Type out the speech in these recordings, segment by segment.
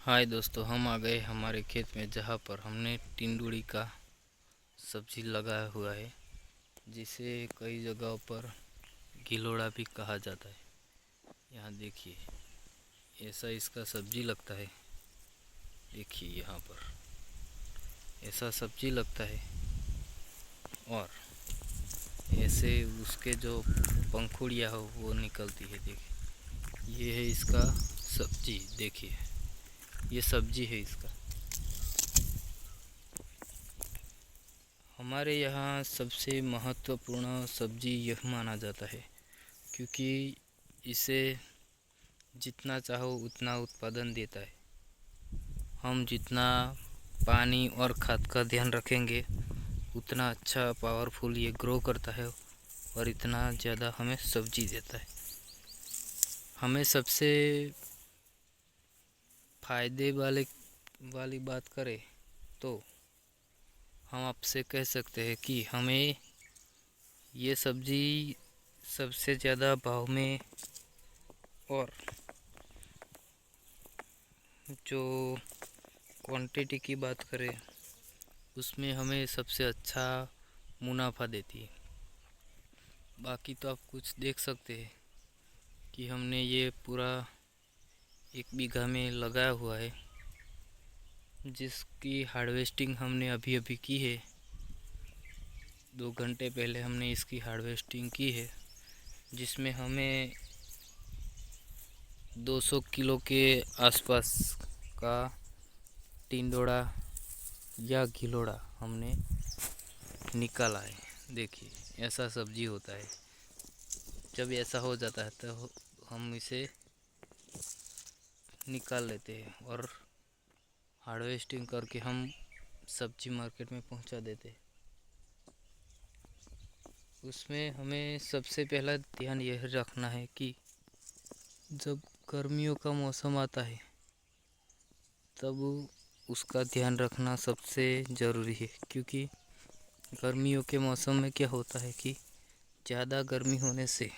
हाय दोस्तों, हम आ गए हमारे खेत में जहाँ पर हमने टिंडोड़ी का सब्जी लगाया हुआ है, जिसे कई जगहों पर गिलोड़ा भी कहा जाता है। यहाँ देखिए, ऐसा इसका सब्जी लगता है। देखिए यहाँ पर ऐसा सब्जी लगता है और ऐसे उसके जो पंखुड़ियाँ हो वो निकलती है। देखिए, ये है इसका सब्जी। देखिए, ये सब्जी है इसका। हमारे यहाँ सबसे महत्वपूर्ण सब्जी यह माना जाता है, क्योंकि इसे जितना चाहो उतना उत्पादन देता है। हम जितना पानी और खाद का ध्यान रखेंगे उतना अच्छा पावरफुल ये ग्रो करता है और इतना ज़्यादा हमें सब्जी देता है। हमें सबसे फायदे वाली बात करें तो हम आपसे कह सकते हैं कि हमें ये सब्जी सबसे ज़्यादा भाव में, और जो क्वांटिटी की बात करें उसमें हमें सबसे अच्छा मुनाफा देती है। बाकी तो आप कुछ देख सकते हैं कि हमने ये पूरा 1 बीघा में लगाया हुआ है, जिसकी हार्वेस्टिंग हमने अभी अभी की है। 2 घंटे पहले हमने इसकी हार्वेस्टिंग की है, जिसमें हमें 200 किलो के आसपास का टिंडोड़ा या गिलोड़ा हमने निकाला है। देखिए, ऐसा सब्जी होता है। जब ऐसा हो जाता है तो हम इसे निकाल लेते हैं और हार्वेस्टिंग करके हम सब्जी मार्केट में पहुंचा देते हैं। उसमें हमें सबसे पहला ध्यान यह रखना है कि जब गर्मियों का मौसम आता है तब उसका ध्यान रखना सबसे ज़रूरी है, क्योंकि गर्मियों के मौसम में क्या होता है कि ज़्यादा गर्मी होने से,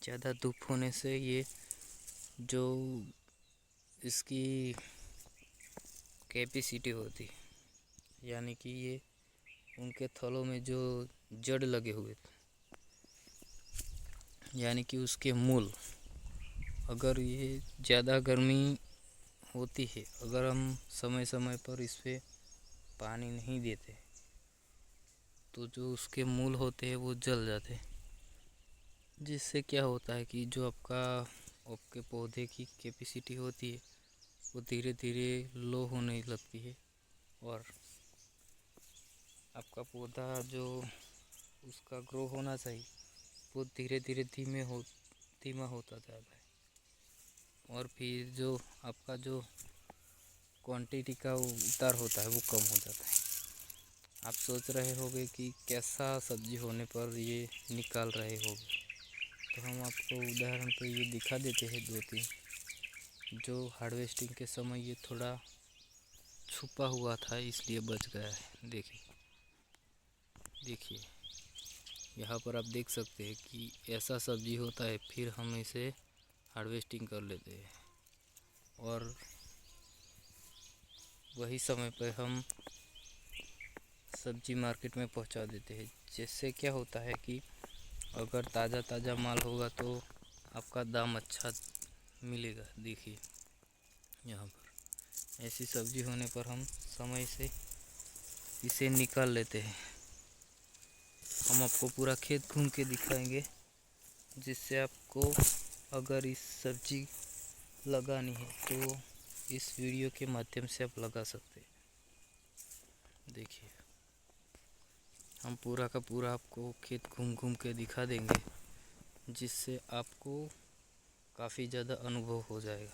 ज़्यादा धूप होने से ये जो इसकी कैपेसिटी होती है, यानी कि ये उनके थलों में जो जड़ लगे हुए, यानी कि उसके मूल, अगर ये ज़्यादा गर्मी होती है, अगर हम समय समय पर इस पर पानी नहीं देते तो जो उसके मूल होते हैं वो जल जाते हैं, जिससे क्या होता है कि जो आपके पौधे की कैपेसिटी होती है वो धीरे धीरे लो होने लगती है और आपका पौधा जो उसका ग्रो होना चाहिए वो धीरे धीरे धीमा होता जाता है, और फिर जो आपका जो क्वांटिटी का उतार होता है वो कम हो जाता है। आप सोच रहे होंगे कि कैसा सब्जी होने पर ये निकाल रहे होंगे, तो हम आपको उदाहरण पे ये दिखा देते हैं 2-3। जो हार्वेस्टिंग के समय ये थोड़ा छुपा हुआ था इसलिए बच गया है। देखिए यहाँ पर आप देख सकते हैं कि ऐसा सब्जी होता है। फिर हम इसे हार्वेस्टिंग कर लेते हैं और वही समय पर हम सब्जी मार्केट में पहुंचा देते हैं, जिससे क्या होता है कि अगर ताज़ा माल होगा तो आपका दाम अच्छा मिलेगा। देखिए यहाँ पर ऐसी सब्जी होने पर हम समय से इसे निकाल लेते हैं। हम आपको पूरा खेत घूम के दिखाएंगे, जिससे आपको अगर इस सब्जी लगानी है तो इस वीडियो के माध्यम से आप लगा सकते हैं। देखिए, हम पूरा का पूरा आपको खेत घूम घूम के दिखा देंगे, जिससे आपको काफ़ी ज़्यादा अनुभव हो जाएगा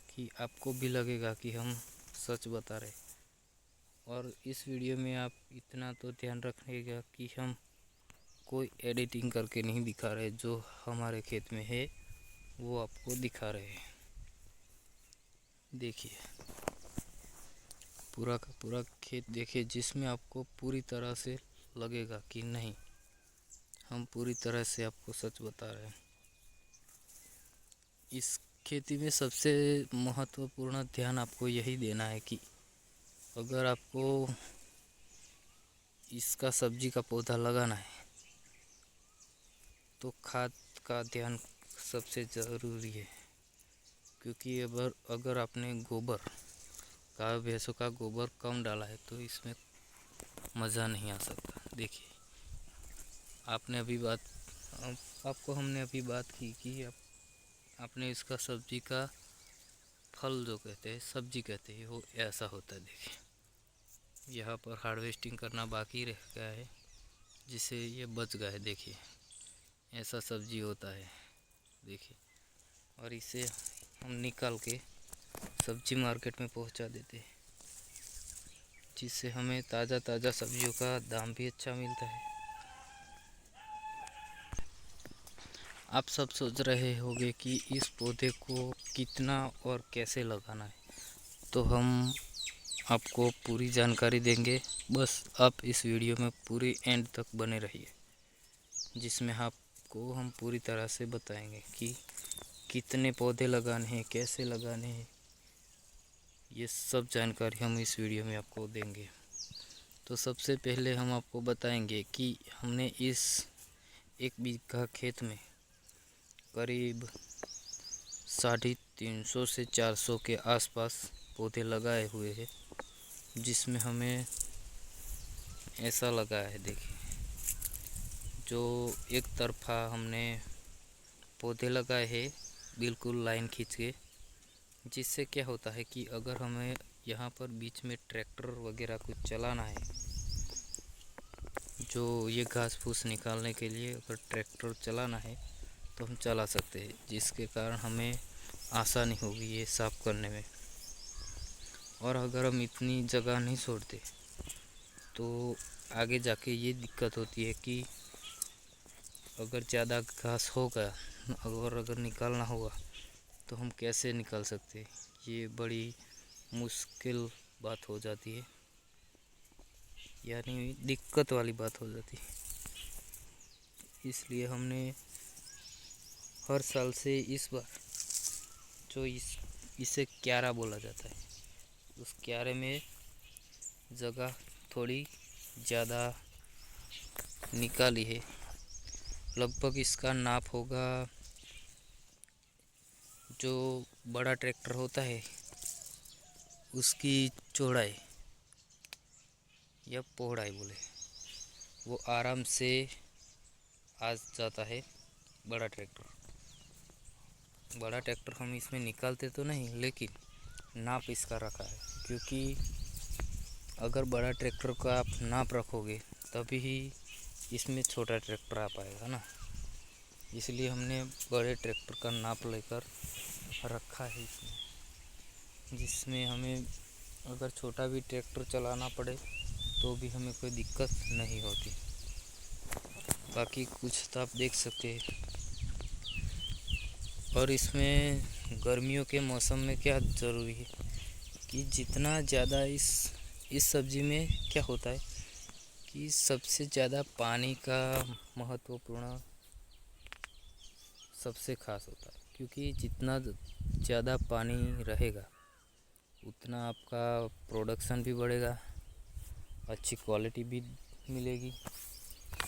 कि आपको भी लगेगा कि हम सच बता रहे। और इस वीडियो में आप इतना तो ध्यान रखिएगा कि हम कोई एडिटिंग करके नहीं दिखा रहे, जो हमारे खेत में है वो आपको दिखा रहे हैं। देखिए पूरा का पूरा खेत देखिए, जिसमें आपको पूरी तरह से लगेगा कि नहीं, हम पूरी तरह से आपको सच बता रहे हैं। इस खेती में सबसे महत्वपूर्ण ध्यान आपको यही देना है कि अगर आपको इसका सब्जी का पौधा लगाना है तो खाद का ध्यान सबसे ज़रूरी है। क्योंकि अगर आपने गोबर गाय भैंसों का गोबर कम डाला है तो इसमें मज़ा नहीं आ सकता। देखिए आपको हमने अभी बात की कि आपने इसका सब्जी का फल जो कहते हैं सब्जी कहते हैं वो ऐसा होता है। देखिए यहाँ पर हार्वेस्टिंग करना बाकी रह गया है जिससे ये बच गया है। देखिए ऐसा सब्जी होता है। देखिए और इसे हम निकाल के सब्जी मार्केट में पहुंचा देते हैं जिससे हमें ताज़ा सब्जियों का दाम भी अच्छा मिलता है। आप सब सोच रहे होंगे कि इस पौधे को कितना और कैसे लगाना है, तो हम आपको पूरी जानकारी देंगे। बस आप इस वीडियो में पूरी एंड तक बने रहिए जिसमें आपको हम पूरी तरह से बताएंगे कि कितने पौधे लगाने हैं, कैसे लगाने हैं, ये सब जानकारी हम इस वीडियो में आपको देंगे। तो सबसे पहले हम आपको बताएंगे कि हमने इस 1 बीघा खेत में करीब 350 से 400 के आसपास पौधे लगाए हुए हैं, जिसमें हमें ऐसा लगा है। देखिए जो एक तरफा हमने पौधे लगाए हैं बिल्कुल लाइन खींच के, जिससे क्या होता है कि अगर हमें यहाँ पर बीच में ट्रैक्टर वगैरह कुछ चलाना है, जो ये घास फूस निकालने के लिए अगर ट्रैक्टर चलाना है तो हम चला सकते हैं, जिसके कारण हमें आसानी होगी ये साफ़ करने में। और अगर हम इतनी जगह नहीं छोड़ते तो आगे जाके ये दिक्कत होती है कि अगर ज़्यादा घास होगा और अगर निकालना होगा तो हम कैसे निकाल सकते हैं, ये बड़ी मुश्किल बात हो जाती है, यानी दिक्कत वाली बात हो जाती है। इसलिए हमने हर साल से इस बार जो इसे क्यारा बोला जाता है, उस क्यारे में जगह थोड़ी ज़्यादा निकाली है। लगभग इसका नाप होगा, जो बड़ा ट्रैक्टर होता है उसकी चौड़ाई या पौड़ाई बोले, वो आराम से आ जाता है। बड़ा ट्रैक्टर हम इसमें निकालते तो नहीं, लेकिन नाप इसका रखा है, क्योंकि अगर बड़ा ट्रैक्टर का आप नाप रखोगे तभी ही इसमें छोटा ट्रैक्टर आ पाएगा ना। इसलिए हमने बड़े ट्रैक्टर का नाप लेकर रखा है इसमें, जिसमें हमें अगर छोटा भी ट्रैक्टर चलाना पड़े तो भी हमें कोई दिक्कत नहीं होती। बाकी कुछ तो आप देख सकते हैं। और इसमें गर्मियों के मौसम में क्या ज़रूरी है कि जितना ज़्यादा इस सब्ज़ी में क्या होता है कि सबसे ज़्यादा पानी का महत्वपूर्ण सबसे खास होता है, क्योंकि जितना ज़्यादा पानी रहेगा उतना आपका प्रोडक्शन भी बढ़ेगा, अच्छी क्वालिटी भी मिलेगी,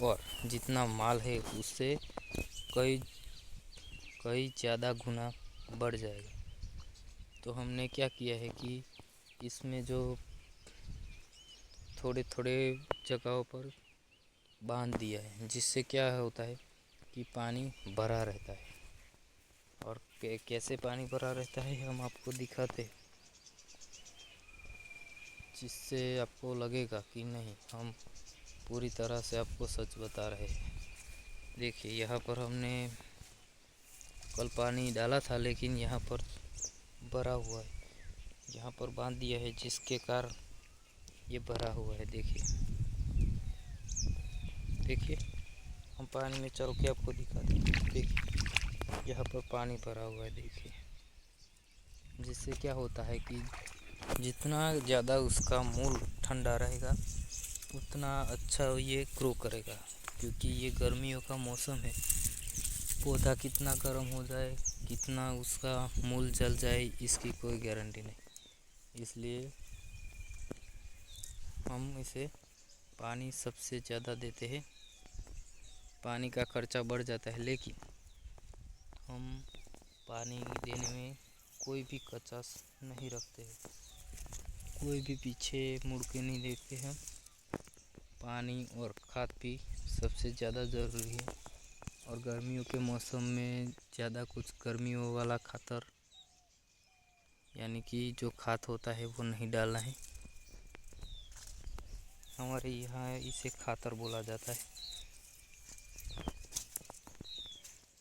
और जितना माल है उससे कई ज़्यादा गुना बढ़ जाएगा। तो हमने क्या किया है कि इसमें जो थोड़े जगहों पर बांध दिया है, जिससे क्या होता है कि पानी भरा रहता है। और कैसे पानी भरा रहता है हम आपको दिखाते हैं, जिससे आपको लगेगा कि नहीं, हम पूरी तरह से आपको सच बता रहे हैं। देखिए यहाँ पर हमने कल पानी डाला था, लेकिन यहाँ पर भरा हुआ है, यहाँ पर बांध दिया है जिसके कारण ये भरा हुआ है। देखिए हम पानी में चल के आपको दिखाते हैं। देखिए यहाँ पर पानी भरा हुआ है। देखिए जिससे क्या होता है कि जितना ज़्यादा उसका मूल ठंडा रहेगा उतना अच्छा ये ग्रो करेगा, क्योंकि ये गर्मियों का मौसम है। पौधा कितना गर्म हो जाए कितना उसका मूल जल जाए इसकी कोई गारंटी नहीं। इसलिए हम इसे पानी सबसे ज़्यादा देते हैं। पानी का खर्चा बढ़ जाता है, लेकिन हम पानी देने में कोई भी कचास नहीं रखते हैं, कोई भी पीछे मुड़ के नहीं देखते हैं। पानी और खाद भी सबसे ज़्यादा ज़रूरी है। और गर्मियों के मौसम में ज़्यादा कुछ गर्मियों वाला खातर यानी कि जो खाद होता है वो नहीं डालना है। हमारे यहाँ इसे खातर बोला जाता है।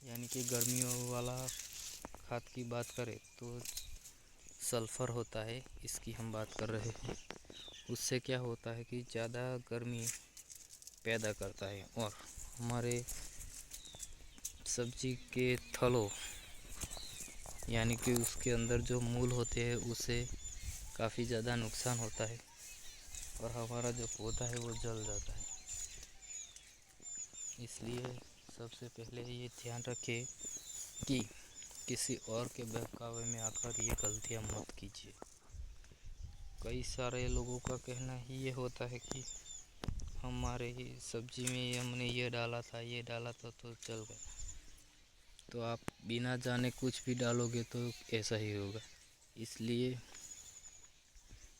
यानी कि गर्मियों वाला खाद की बात करें तो सल्फ़र होता है, इसकी हम बात कर रहे हैं। उससे क्या होता है कि ज़्यादा गर्मी पैदा करता है और हमारे सब्जी के थलों यानी कि उसके अंदर जो मूल होते हैं उसे काफ़ी ज़्यादा नुकसान होता है और हमारा जो पौधा है वो जल जाता है। इसलिए सबसे पहले ये ध्यान रखें कि किसी और के बहकावे में आकर ये गलतियाँ मत कीजिए। कई सारे लोगों का कहना ही ये होता है कि हमारे सब्जी में हमने ये डाला था तो चल गया। तो आप बिना जाने कुछ भी डालोगे तो ऐसा ही होगा। इसलिए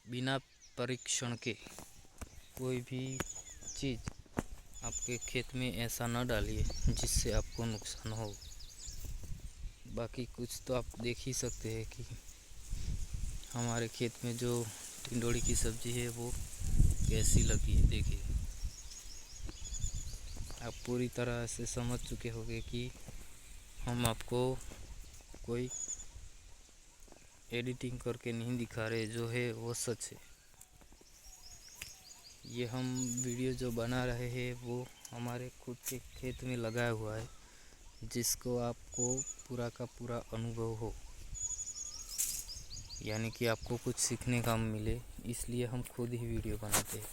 बिना परीक्षण के कोई भी चीज़ आपके खेत में ऐसा न डालिए जिससे आपको नुकसान हो। बाकी कुछ तो आप देख ही सकते हैं कि हमारे खेत में जो टिंडोड़ी की सब्ज़ी है वो कैसी लगी है। देखिए, आप पूरी तरह से समझ चुके होंगे कि हम आपको कोई एडिटिंग करके नहीं दिखा रहे, जो है वो सच है। ये हम वीडियो जो बना रहे हैं वो हमारे खुद के खेत में लगाया हुआ है, जिसको आपको पूरा का पूरा अनुभव हो, यानी कि आपको कुछ सीखने का मिले, इसलिए हम खुद ही वीडियो बनाते हैं।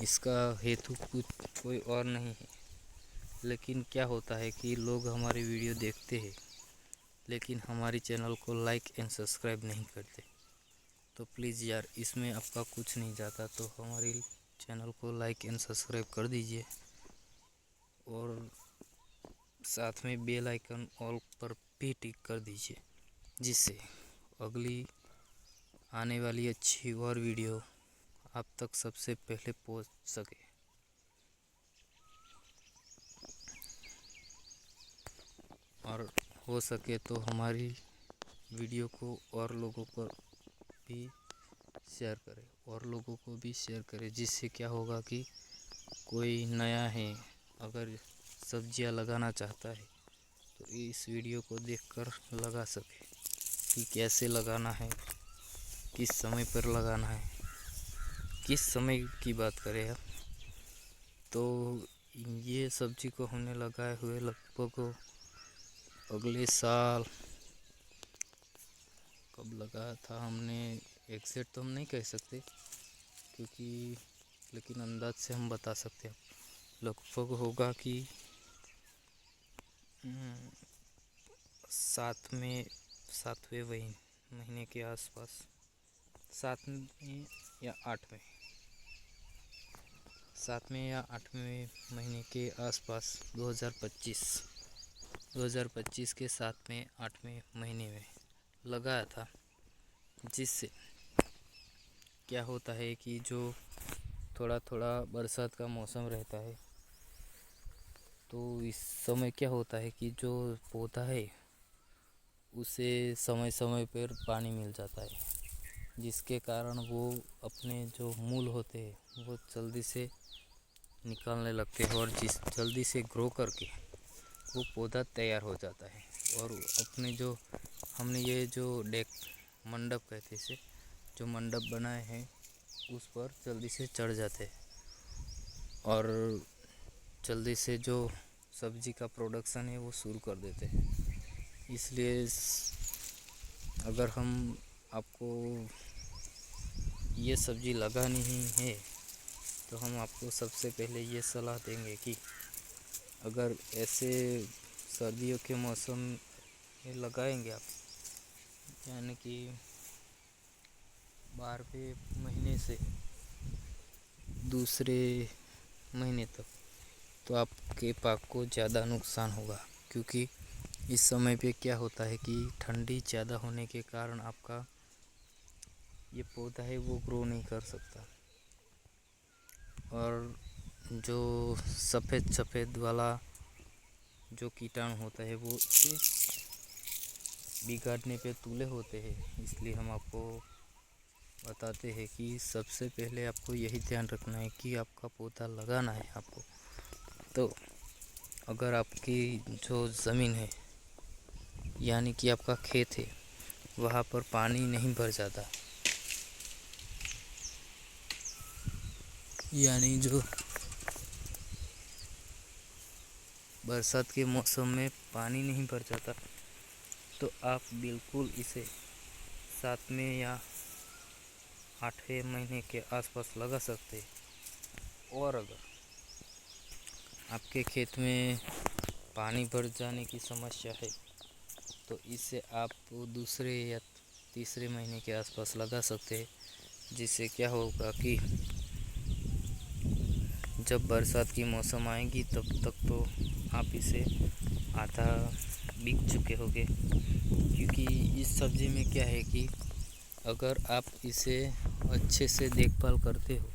इसका हेतु कुछ कोई और नहीं है। लेकिन क्या होता है कि लोग हमारी वीडियो देखते हैं लेकिन हमारी चैनल को लाइक एंड सब्सक्राइब नहीं करते। तो प्लीज़ यार, इसमें आपका कुछ नहीं जाता, तो हमारी चैनल को लाइक एंड सब्सक्राइब कर दीजिए और साथ में बेल आइकन ऑल पर भी टिक कर दीजिए, जिससे अगली आने वाली अच्छी और वीडियो आप तक सबसे पहले पहुंच सके। और हो सके तो हमारी वीडियो को और लोगों पर भी शेयर करें जिससे क्या होगा कि कोई नया है अगर सब्जियां लगाना चाहता है तो इस वीडियो को देखकर लगा सके कि कैसे लगाना है, किस समय पर लगाना है। किस समय की बात करें आप, तो ये सब्जी को हमने लगाए हुए लगभग अगले साल, कब लगाया था हमने एग्जैक्ट तो हम नहीं कह सकते क्योंकि, लेकिन अंदाज से हम बता सकते हैं लगभग होगा कि 7वें महीने के आसपास, 7वें या 8वें महीने के आसपास 2025 के 7वें 8वें महीने में लगाया था। जिससे क्या होता है कि जो थोड़ा थोड़ा बरसात का मौसम रहता है तो इस समय क्या होता है कि जो पौधा है उसे समय समय पर पानी मिल जाता है, जिसके कारण वो अपने जो मूल होते हैं वो जल्दी से निकलने लगते हैं और जल्दी से ग्रो करके वो पौधा तैयार हो जाता है। और अपने जो हमने ये जो मंडप कहते हैं, जो मंडप बनाए हैं उस पर जल्दी से चढ़ जाते हैं और जल्दी से जो सब्जी का प्रोडक्शन है वो शुरू कर देते हैं। इसलिए अगर हम आपको ये सब्ज़ी लगानी ही है तो हम आपको सबसे पहले ये सलाह देंगे कि अगर ऐसे सर्दियों के मौसम ये लगाएंगे आप, यानी कि 12वें महीने से दूसरे महीने तक, तो आपके पाक को ज़्यादा नुकसान होगा। क्योंकि इस समय पे क्या होता है कि ठंडी ज़्यादा होने के कारण आपका ये पौधा है वो ग्रो नहीं कर सकता, और जो सफ़ेद सफ़ेद वाला जो कीटाणु होता है वो इसे बिगाड़ने पे तुले होते हैं। इसलिए हम आपको बताते हैं कि सबसे पहले आपको यही ध्यान रखना है कि आपका पौधा लगाना है आपको। तो अगर आपकी जो ज़मीन है, यानी कि आपका खेत है, वहाँ पर पानी नहीं भर जाता, यानी जो बरसात के मौसम में पानी नहीं भर जाता, तो आप बिल्कुल इसे 7वें या 8वें महीने के आसपास लगा सकते हैं। और अगर आपके खेत में पानी भर जाने की समस्या है, तो इसे आप दूसरे या तीसरे महीने के आसपास लगा सकते हैं। जिससे क्या होगा कि जब बरसात की मौसम आएगी तब तक तो आप इसे आधा बिक चुके होंगे। क्योंकि इस सब्ज़ी में क्या है कि अगर आप इसे अच्छे से देखभाल करते हो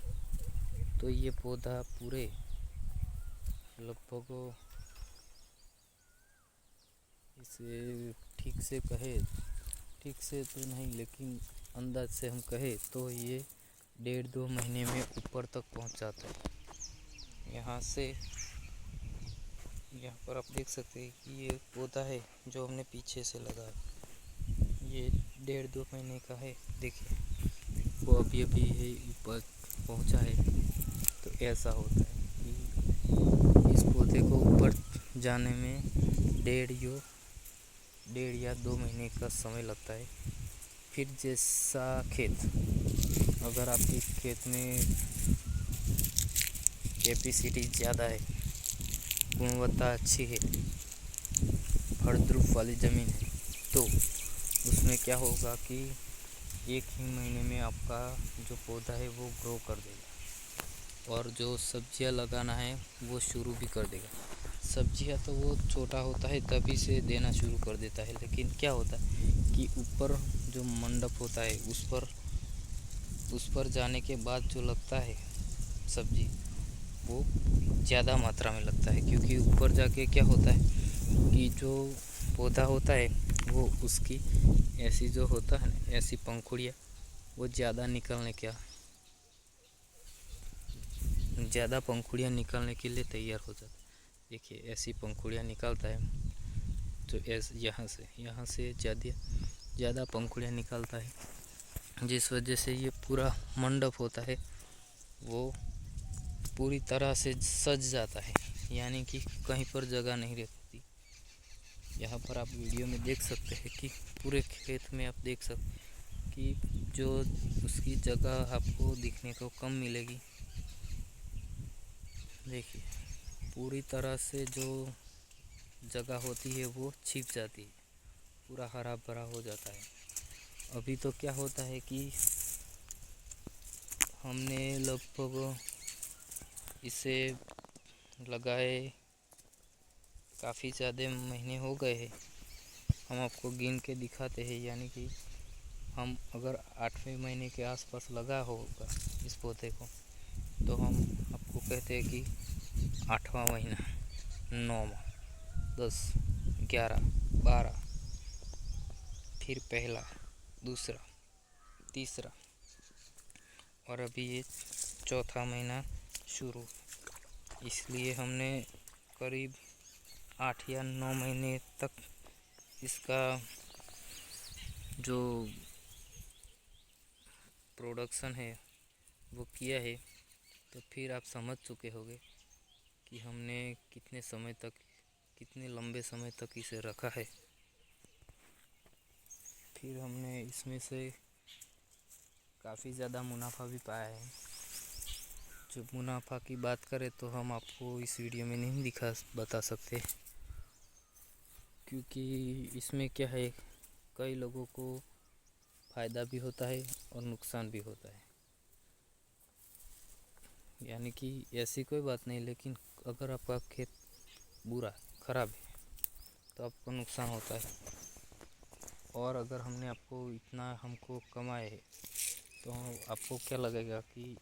तो ये पौधा पूरे लगभग, इसे ठीक से कहे, ठीक से तो नहीं लेकिन अंदाज से हम कहें तो ये 1.5-2 महीने में ऊपर तक पहुंच जाता है। यहाँ से यहाँ पर आप देख सकते हैं कि ये पौधा है जो हमने पीछे से लगा, ये 1.5-2 महीने का है। देखिए वो अभी अभी है ऊपर पहुंचा है। तो ऐसा होता है कि इस पौधे को ऊपर जाने में 1.5 या 2 महीने का समय लगता है। फिर जैसा खेत, अगर आपके खेत में कैपेसिटी ज़्यादा है, गुणवत्ता अच्छी है, फलद्रुप वाली ज़मीन है, तो उसमें क्या होगा कि 1 ही महीने में आपका जो पौधा है वो ग्रो कर देगा, और जो सब्जियां लगाना है वो शुरू भी कर देगा। सब्जियां तो वो छोटा होता है तभी से देना शुरू कर देता है, लेकिन क्या होता है कि ऊपर जो मंडप होता है उस पर जाने के बाद जो लगता है सब्जी, वो ज़्यादा मात्रा में लगता है। क्योंकि ऊपर जाके क्या होता है कि जो पौधा होता है वो उसकी ऐसी जो होता है ना, ऐसी पंखुड़ियाँ वो ज़्यादा पंखुड़ियाँ निकलने के लिए तैयार हो जाता है। देखिए ऐसी पंखुड़ियाँ निकालता है, तो यहाँ से ज़्यादा पंखुड़ियाँ निकालता है, जिस वजह से ये पूरा मंडप होता है वो पूरी तरह से सज जाता है, यानी कि कहीं पर जगह नहीं रहती। यहाँ पर आप वीडियो में देख सकते हैं कि पूरे खेत में आप देख सकते कि जो उसकी जगह आपको दिखने को कम मिलेगी। देखिए पूरी तरह से जो जगह होती है वो छिप जाती है, पूरा हरा भरा हो जाता है। अभी तो क्या होता है कि हमने लगभग इसे लगाए काफ़ी ज़्यादा महीने हो गए हैं। हम आपको गिन के दिखाते हैं, यानी कि हम अगर 8वें महीने के आसपास लगा होगा इस पौधे को, तो हम आपको कहते हैं कि 8वां महीना, 9वां, 10, 11, 12, फिर पहला, दूसरा, तीसरा, और अभी ये 4था महीना शुरू। इसलिए हमने करीब 8 या 9 महीने तक इसका जो प्रोडक्शन है वो किया है। तो फिर आप समझ चुके होंगे कि हमने कितने लंबे समय तक इसे रखा है। फिर हमने इसमें से काफ़ी ज़्यादा मुनाफा भी पाया है। जो मुनाफा की बात करें तो हम आपको इस वीडियो में नहीं बता सकते, क्योंकि इसमें क्या है, कई लोगों को फ़ायदा भी होता है और नुकसान भी होता है। यानी कि ऐसी कोई बात नहीं, लेकिन अगर आपका खेत बुरा ख़राब है तो आपको नुकसान होता है। और अगर हमने आपको इतना हमको कमाए है तो आपको क्या लगेगा कि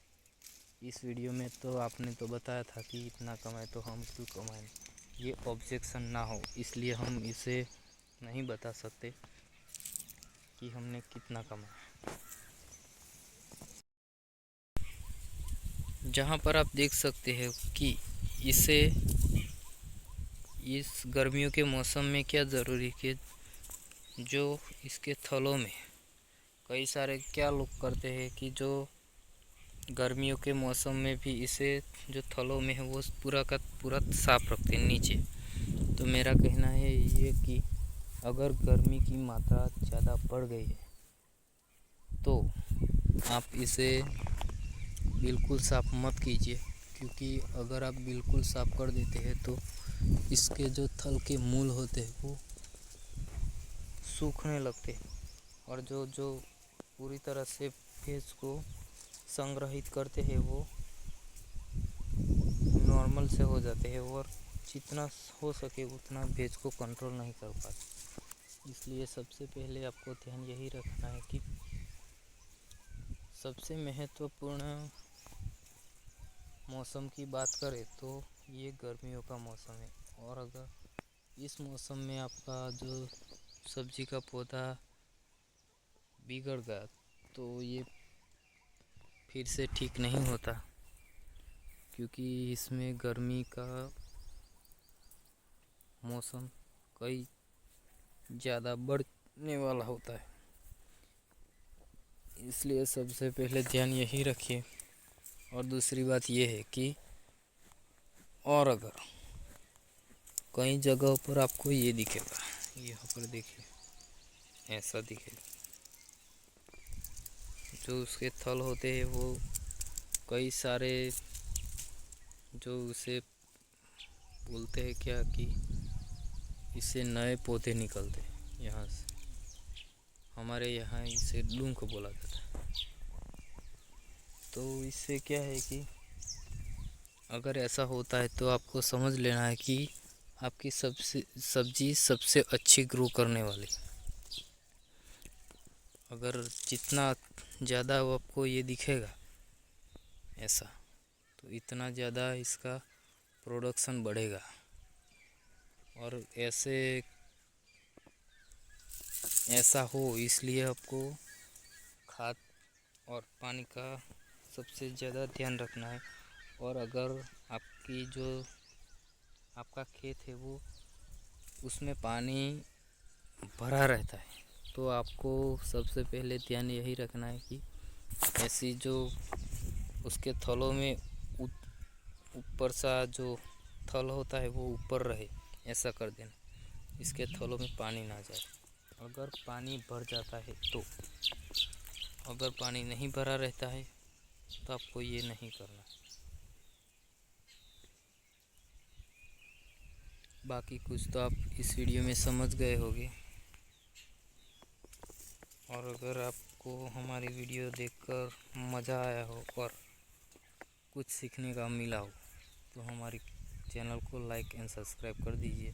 इस वीडियो में तो आपने तो बताया था कि इतना कमाए तो हम क्यों कमाएं। ये ऑब्जेक्शन ना हो इसलिए हम इसे नहीं बता सकते कि हमने कितना कमाया। जहाँ पर आप देख सकते हैं कि इसे इस गर्मियों के मौसम में क्या ज़रूरी कि जो इसके थलों में कई सारे क्या लोग करते हैं कि जो गर्मियों के मौसम में भी इसे जो थलों में है वो पूरा का पूरा साफ रखते हैं नीचे। तो मेरा कहना है ये कि अगर गर्मी की मात्रा ज़्यादा बढ़ गई है तो आप इसे बिल्कुल साफ मत कीजिए, क्योंकि अगर आप बिल्कुल साफ कर देते हैं तो इसके जो थल के मूल होते हैं वो सूखने लगते हैं और जो जो पूरी तरह से भेज को संग्रहित करते हैं वो नॉर्मल से हो जाते हैं और जितना हो सके उतना भेज को कंट्रोल नहीं कर पाते। इसलिए सबसे पहले आपको ध्यान यही रखना है कि सबसे महत्वपूर्ण मौसम की बात करें तो ये गर्मियों का मौसम है। और अगर इस मौसम में आपका जो सब्जी का पौधा बिगड़ गया तो ये फिर से ठीक नहीं होता, क्योंकि इसमें गर्मी का मौसम कई ज़्यादा बढ़ने वाला होता है। इसलिए सबसे पहले ध्यान यही रखिए। और दूसरी बात यह है कि और अगर कई जगहों पर आपको ये दिखेगा, यहाँ पर देखिए ऐसा दिखेगा, जो उसके थल होते हैं वो कई सारे जो उसे बोलते हैं क्या कि इससे नए पौधे निकलते हैं। यहाँ से हमारे यहाँ इसे डूंक बोला जाता है। तो इससे क्या है कि अगर ऐसा होता है तो आपको समझ लेना है कि आपकी सब्जी सबसे अच्छी ग्रो करने वाली। अगर जितना ज़्यादा वो आपको ये दिखेगा ऐसा, तो इतना ज़्यादा इसका प्रोडक्शन बढ़ेगा। और ऐसा हो इसलिए आपको खाद और पानी का सबसे ज़्यादा ध्यान रखना है। और अगर आपकी जो आपका खेत है वो उसमें पानी भरा रहता है तो आपको सबसे पहले ध्यान यही रखना है कि ऐसी जो उसके थलों में ऊपर सा जो थल होता है वो ऊपर रहे, ऐसा कर देना, इसके थलों में पानी ना जाए। अगर पानी भर जाता है तो, अगर पानी नहीं भरा रहता है तो आपको ये नहीं करना। बाकी कुछ तो आप इस वीडियो में समझ गए होंगे। और अगर आपको हमारी वीडियो देखकर मज़ा आया हो और कुछ सीखने का मिला हो तो हमारी चैनल को लाइक एंड सब्सक्राइब कर दीजिए।